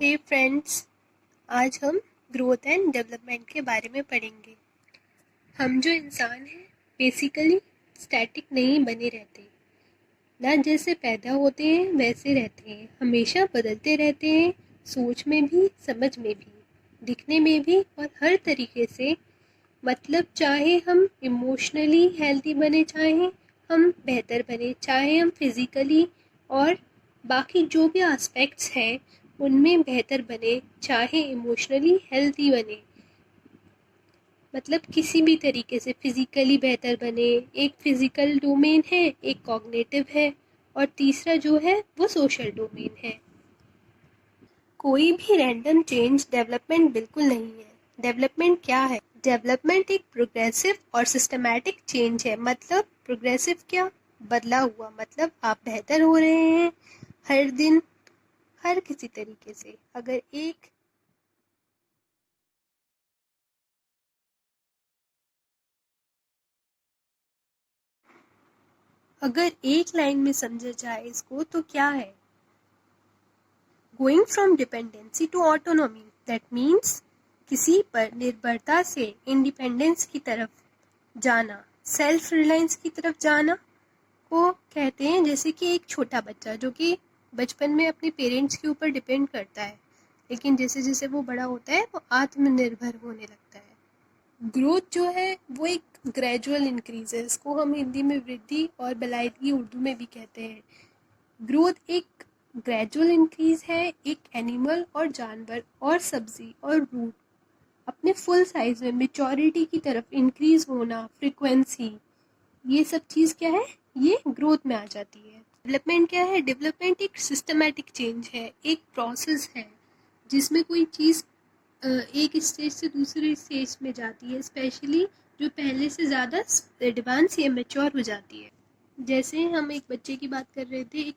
हे friends, आज हम growth and development के बारे में पढ़ेंगे। हम जो इंसान हैं बेसिकली स्टैटिक नहीं बने रहते, ना जैसे पैदा होते हैं वैसे रहते हैं, हमेशा बदलते रहते हैं, सोच में भी, समझ में भी, दिखने में भी और हर तरीके से। मतलब चाहे हम इमोशनली हेल्दी बने, चाहे हम बेहतर बने, चाहे हम फिज़िकली और बाकी जो भी एस्पेक्ट्स हैं उनमें बेहतर बने, चाहे इमोशनली हेल्दी बने, मतलब किसी भी तरीके से फिज़िकली बेहतर बने। एक फिज़िकल डोमेन है, एक कॉग्निटिव है और तीसरा जो है वो सोशल डोमेन है। कोई भी रैंडम चेंज डेवलपमेंट बिल्कुल नहीं है। डेवलपमेंट क्या है? डेवलपमेंट एक प्रोग्रेसिव और सिस्टमैटिक चेंज है। मतलब प्रोग्रेसिव क्या? बदला हुआ, मतलब आप बेहतर हो रहे हैं हर दिन, हर किसी तरीके से। अगर एक लाइन में समझा जाए इसको तो क्या है? Going from dependency to autonomy, that means किसी पर निर्भरता से इंडिपेंडेंस की तरफ जाना, सेल्फ रिलायंस की तरफ जाना को कहते हैं। जैसे कि एक छोटा बच्चा जो कि बचपन में अपने पेरेंट्स के ऊपर डिपेंड करता है, लेकिन जैसे जैसे वो बड़ा होता है वो आत्मनिर्भर होने लगता है। ग्रोथ जो है वो एक ग्रेजुअल इंक्रीज है। इसको हम हिंदी में वृद्धि और बलायदगी उर्दू में भी कहते हैं। ग्रोथ एक ग्रेजुअल इंक्रीज है। एक एनिमल और जानवर और सब्जी और रूट अपने फुल साइज में मेच्योरिटी की तरफ इंक्रीज होना, फ्रीक्वेंसी, ये सब चीज़ क्या है? ये ग्रोथ में आ जाती है। डेवलपमेंट क्या है? डेवलपमेंट एक सिस्टमैटिक चेंज है, एक प्रोसेस है जिसमें कोई चीज़ एक स्टेज से दूसरे स्टेज में जाती है, स्पेशली जो पहले से ज़्यादा एडवांस या मैच्योर हो जाती है। जैसे हम एक बच्चे की बात कर रहे थे, एक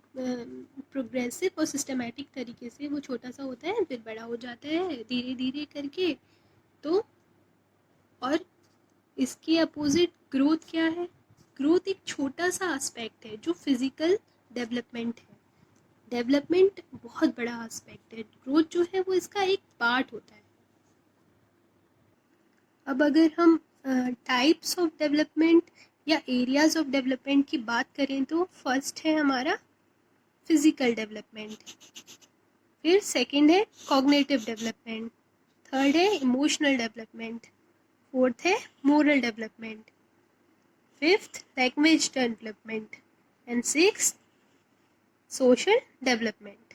प्रोग्रेसिव और सिस्टमैटिक तरीके से वो छोटा सा होता है, फिर बड़ा हो जाता है धीरे धीरे करके। तो और इसके अपोजिट ग्रोथ क्या है? ग्रोथ एक छोटा सा एस्पेक्ट है जो फिजिकल डेवलपमेंट है। डेवलपमेंट बहुत बड़ा एस्पेक्ट है, ग्रोथ जो है वो इसका एक पार्ट होता है। अब अगर हम टाइप्स ऑफ डेवलपमेंट या एरियाज ऑफ डेवलपमेंट की बात करें तो फर्स्ट है हमारा फिजिकल डेवलपमेंट, फिर सेकंड है कॉग्निटिव डेवलपमेंट, थर्ड है इमोशनल डेवलपमेंट, फोर्थ है moral development, fifth language development and sixth social development.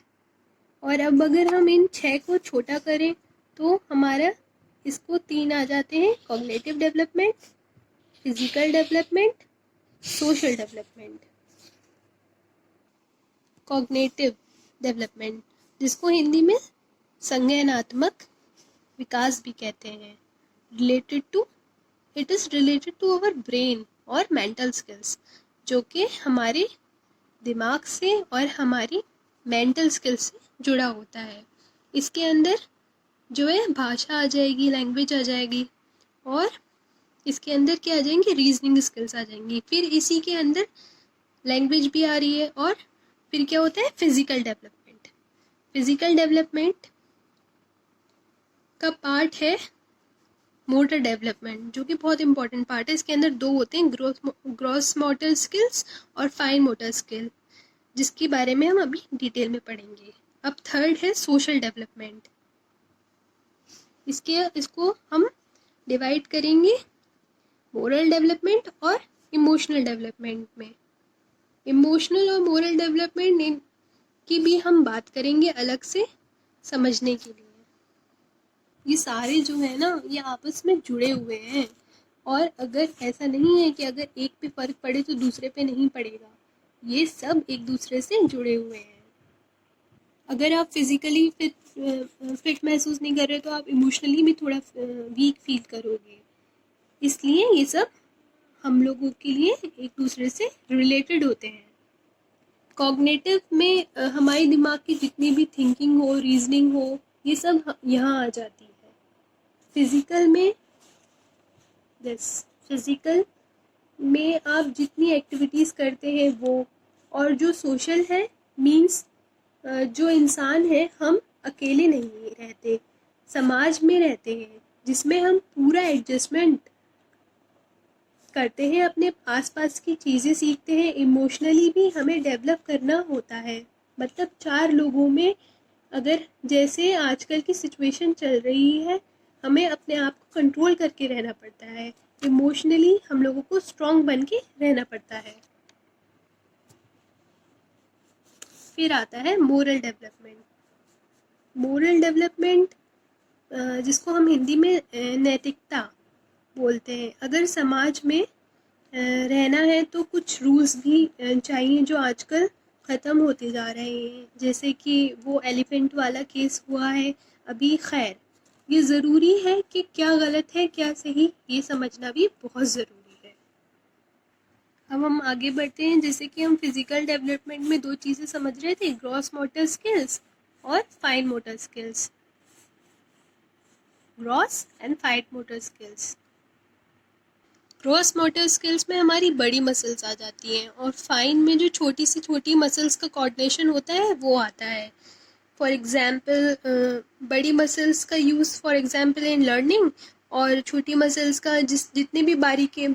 और अब अगर हम इन 6 को छोटा करें तो हमारा इसको 3 आ जाते हैं: cognitive development, physical development, social development. Cognitive development, जिसको हिंदी में संज्ञानात्मक विकास भी कहते हैं, it is related to our brain और मेंटल स्किल्स, जो कि हमारे दिमाग से और हमारी मेंटल स्किल्स से जुड़ा होता है। इसके अंदर जो है भाषा आ जाएगी, लैंग्वेज आ जाएगी, और इसके अंदर क्या आ जाएंगी? रीजनिंग स्किल्स आ जाएंगी। फिर इसी के अंदर लैंग्वेज भी आ रही है, और फिर क्या होता है? Physical development. फिजिकल डेवलपमेंट का पार्ट है मोटर डेवलपमेंट, जो कि बहुत इंपॉर्टेंट पार्ट है। इसके अंदर 2 होते हैं, ग्रॉस मोटर स्किल्स और फाइन मोटर स्किल, जिसके बारे में हम अभी डिटेल में पढ़ेंगे। अब थर्ड है सोशल डेवलपमेंट। इसको हम डिवाइड करेंगे मोरल डेवलपमेंट और इमोशनल डेवलपमेंट में। इमोशनल और मोरल डेवलपमेंट की भी हम बात करेंगे अलग से समझने के लिए। ये सारे जो है ना, ये आपस में जुड़े हुए हैं, और अगर ऐसा नहीं है कि अगर एक पे फर्क पड़े तो दूसरे पे नहीं पड़ेगा, ये सब एक दूसरे से जुड़े हुए हैं। अगर आप फिजिकली फिट महसूस नहीं कर रहे तो आप इमोशनली भी थोड़ा वीक फील करोगे। इसलिए ये सब हम लोगों के लिए एक दूसरे से रिलेटेड होते हैं। कॉग्निटिव में हमारे दिमाग की जितनी भी थिंकिंग हो, रीजनिंग हो, ये सब यहाँ आ जाती है। फिजिकल में आप जितनी एक्टिविटीज़ करते हैं वो, और जो सोशल है मीन्स जो इंसान है हम अकेले नहीं रहते, समाज में रहते हैं, जिसमें हम पूरा एडजस्टमेंट करते हैं, अपने आसपास की चीज़ें सीखते हैं, इमोशनली भी हमें डेवलप करना होता है। मतलब 4 लोगों में अगर जैसे आजकल की सिचुएशन चल रही है, हमें अपने आप को कंट्रोल करके रहना पड़ता है, इमोशनली हम लोगों को स्ट्रॉन्ग बन के रहना पड़ता है। फिर आता है मोरल डेवलपमेंट। मोरल डेवलपमेंट जिसको हम हिंदी में नैतिकता बोलते हैं। अगर समाज में रहना है तो कुछ रूल्स भी चाहिए जो आजकल ख़त्म होते जा रहे हैं, जैसे कि वो एलिफेंट वाला केस हुआ है अभी। खैर, ये ज़रूरी है कि क्या गलत है क्या सही, ये समझना भी बहुत ज़रूरी है। अब हम आगे बढ़ते हैं। जैसे कि हम फिज़िकल डेवलपमेंट में 2 चीज़ें समझ रहे थे, ग्रॉस मोटर स्किल्स और fine motor skills. Gross and fine motor skills. Gross motor skills में हमारी बड़ी मसल्स आ जाती हैं, और फाइन में जो छोटी से छोटी मसल्स का कोऑर्डिनेशन होता है वो आता है। फॉर एग्जांपल बड़ी मसल्स का use for example in learning, और छोटी मसल्स का जितने भी बारीकी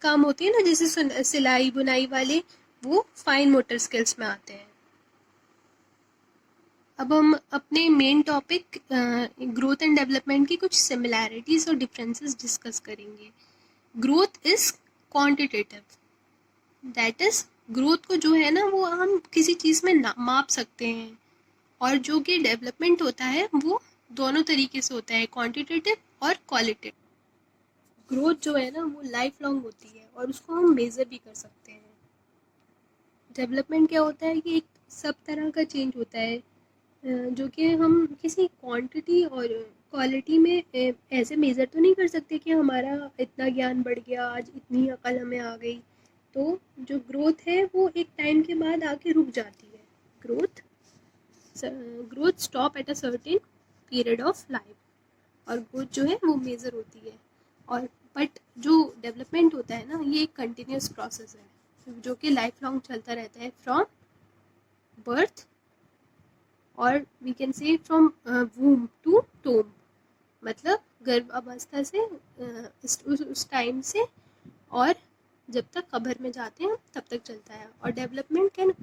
काम होते हैं ना, जैसे सिलाई बुनाई वाले, वो फाइन मोटर स्किल्स में आते हैं। अब हम अपने main topic growth and development की कुछ सिमिलैरिटीज़ और डिफरेंसेस डिस्कस करेंगे। Growth is quantitative, that is growth को जो है ना वो हम किसी चीज़ में माप सकते हैं, और जो कि डेवलपमेंट होता है वो दोनों तरीके से होता है, क्वांटिटेटिव और क्वालिटेटिव। ग्रोथ जो है ना वो लाइफ लॉन्ग होती है, और उसको हम मेज़र भी कर सकते हैं। डेवलपमेंट क्या होता है कि एक सब तरह का चेंज होता है, जो कि हम किसी क्वांटिटी और क्वालिटी में ऐसे मेज़र तो नहीं कर सकते कि हमारा इतना ज्ञान बढ़ गया, आज इतनी अकल हमें आ गई। तो जो ग्रोथ है वो एक टाइम के बाद आके रुक जाती है। Growth stop at a certain period of life, और ग्रोथ जो है वो मेज़र होती है। और बट जो डेवलपमेंट होता है ना, ये एक कंटिन्यूस प्रोसेस है जो कि लाइफ लॉन्ग चलता रहता है, फ्रॉम बर्थ और we can say from womb to tomb, मतलब गर्भ अवस्था से उस टाइम से और जब तक कब्र में जाते हैं तब तक चलता है। और development can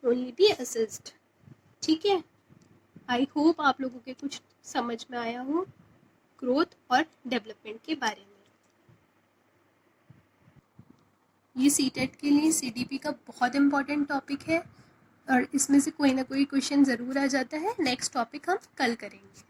only be assist. ठीक है, आई होप आप लोगों के कुछ समझ में आया हो ग्रोथ और डेवलपमेंट के बारे में। ये सीटेट के लिए सीडीपी का बहुत इम्पोर्टेंट टॉपिक है, और इसमें से कोई ना कोई क्वेश्चन ज़रूर आ जाता है। नेक्स्ट टॉपिक हम कल करेंगे।